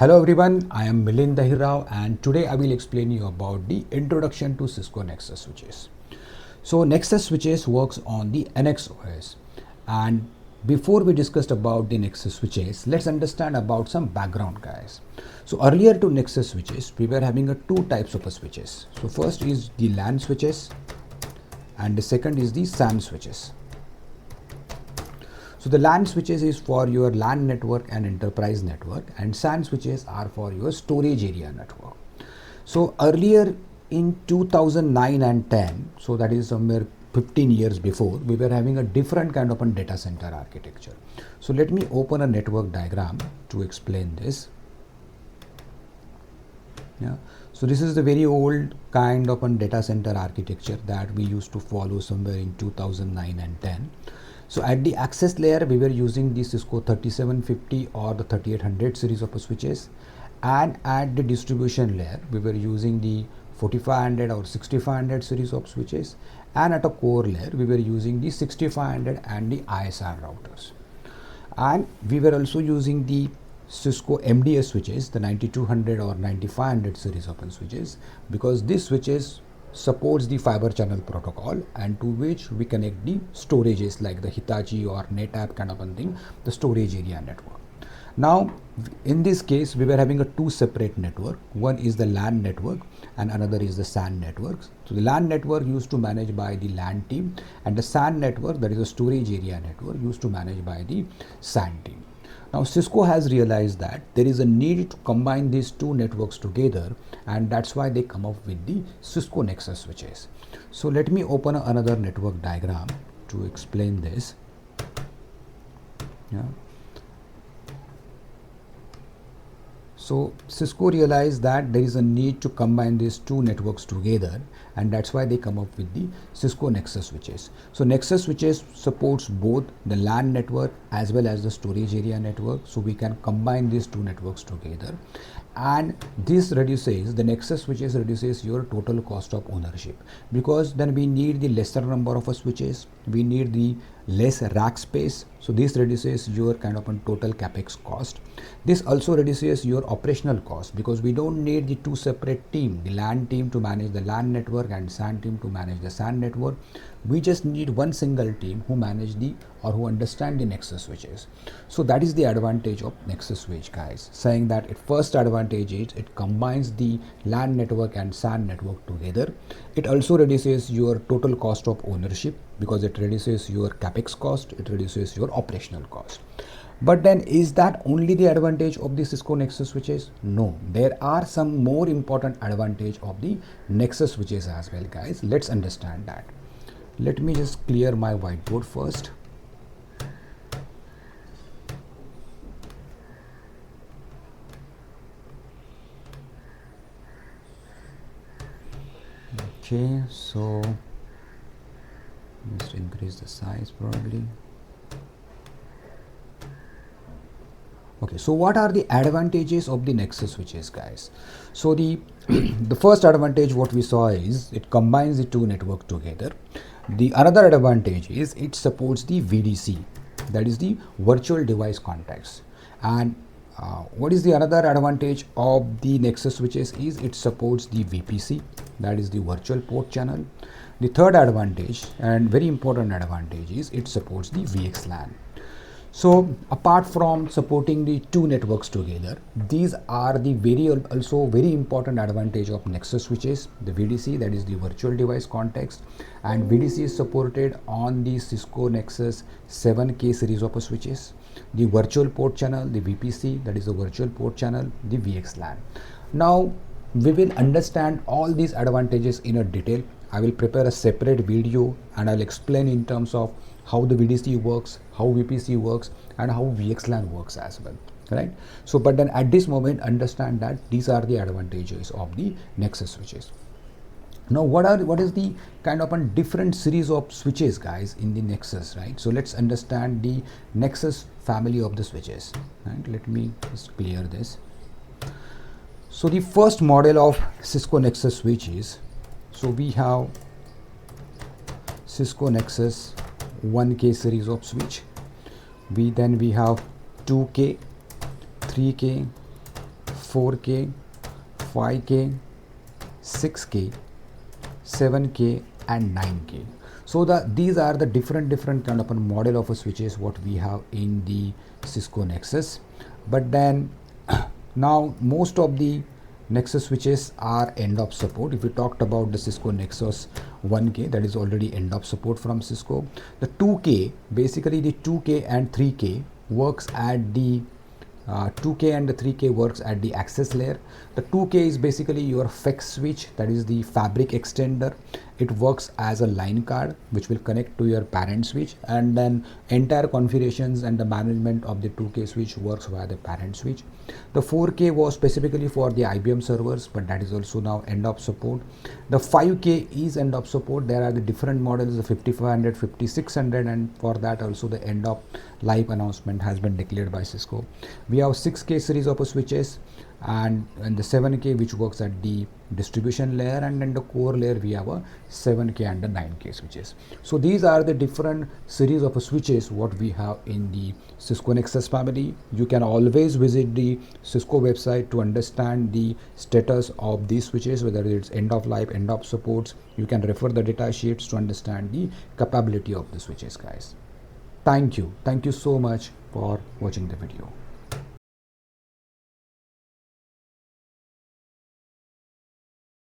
Hello everyone, I am Milind Dahirao and today I will explain you about the introduction to Cisco Nexus Switches. So Nexus Switches works on the NX OS, and before we discussed about the Nexus Switches, let's understand about some background, guys. So earlier to Nexus Switches, we were having two types of switches. So first is the LAN switches and the second is the SAN switches. So the LAN switches is for your LAN network and enterprise network, and SAN switches are for your storage area network. So earlier in 2009 and 10, so that is somewhere 15 years before, we were having a different kind of a data center architecture. So let me open a network diagram to explain this. Yeah. So this is the very old kind of a data center architecture that we used to follow somewhere in 2009 and 10. So at the access layer, we were using the Cisco 3750 or the 3800 series of switches, and at the distribution layer, we were using the 4500 or 6500 series of switches, and at a core layer, we were using the 6500 and the ISR routers. And we were also using the Cisco MDS switches, the 9200 or 9500 series of switches, because these switches supports the fiber channel protocol, and to which we connect the storages like the Hitachi or NetApp kind of a thing, the storage area network. Now in this case, we were having a two separate network. One is the LAN network and another is the SAN networks. So the LAN network used to manage by the LAN team, and the SAN network, that is a storage area network, used to manage by the SAN team. Now Cisco has realized that there is a need to combine these two networks together, and that's why they come up with the Cisco Nexus switches. So let me open another network diagram to explain this. Yeah. So Cisco realized that there is a need to combine these two networks together, and that's why they come up with the Cisco Nexus switches. So Nexus switches supports both the LAN network as well as the storage area network, so we can combine these two networks together, and this reduces, the Nexus switches reduces your total cost of ownership, because then we need the lesser number of switches, we need the less rack space, so this reduces your kind of a total capex cost. This also reduces your operational cost, because we don't need the two separate team, the LAN team to manage the LAN network and SAN team to manage the SAN network. We just need one single team who manage the or who understand the Nexus switches. So that is the advantage of Nexus switch, guys, saying that its first advantage is it combines the LAN network and SAN network together. It also reduces your total cost of ownership, because it reduces your capex cost, it reduces your operational cost. But then, is that only the advantage of the Cisco Nexus switches? No, there are some more important advantage of the Nexus switches as well, guys. Let's understand that. Let me just clear my whiteboard first. Okay, so just increase the size probably. Okay, so what are the advantages of the Nexus switches, guys? So the first advantage what we saw is it combines the two networks together. The another advantage is it supports the VDC, that is the virtual device contacts. And what is the another advantage of the Nexus switches is it supports the VPC, that is the virtual port channel. The third advantage and very important advantage is it supports the VXLAN. So apart from supporting the two networks together, these are the also very important advantage of Nexus switches. The VDC, that is the virtual device context, and VDC is supported on the Cisco Nexus 7K series of switches. The virtual port channel, the VPC, that is the virtual port channel, the VXLAN. Now we will understand all these advantages in a detail. I will prepare a separate video and I'll explain in terms of how the VDC works, how VPC works, and how VXLAN works as well, right? So but then at this moment, understand that these are the advantages of the Nexus switches. Now what is the kind of a different series of switches, guys, in the Nexus, right? So let's understand the Nexus family of the switches, right? Let me just clear this. So the first model of Cisco Nexus switches, so we have Cisco Nexus 1K series of switch. Then we have 2K, 3K, 4K, 5K, 6K, 7K and 9K. So these are the different kind of a model of a switches what we have in the Cisco Nexus. But then now most of the Nexus switches are end of support. If we talked about the Cisco Nexus 1K, that is already end of support from Cisco. The 2K, basically the 2K and 3K works at the 2K and the 3K works at the access layer. The 2K is basically your FEX switch, that is the fabric extender. It works as a line card which will connect to your parent switch, and then entire configurations and the management of the 2K switch works via the parent switch. The 4K was specifically for the IBM servers, but that is also now end of support. The 5K is end of support. There are the different models, the 5500, 5600, and for that also the end of life announcement has been declared by Cisco. We have 6K series of switches and the 7K which works at the distribution layer, and then the core layer we have a 7K and the 9K switches. So these are the different series of switches what we have in the Cisco Nexus family. You can always visit the Cisco website to understand the status of these switches, whether it's end of life, end of supports. You can refer the data sheets to understand the capability of the switches, guys. Thank you so much for watching the video.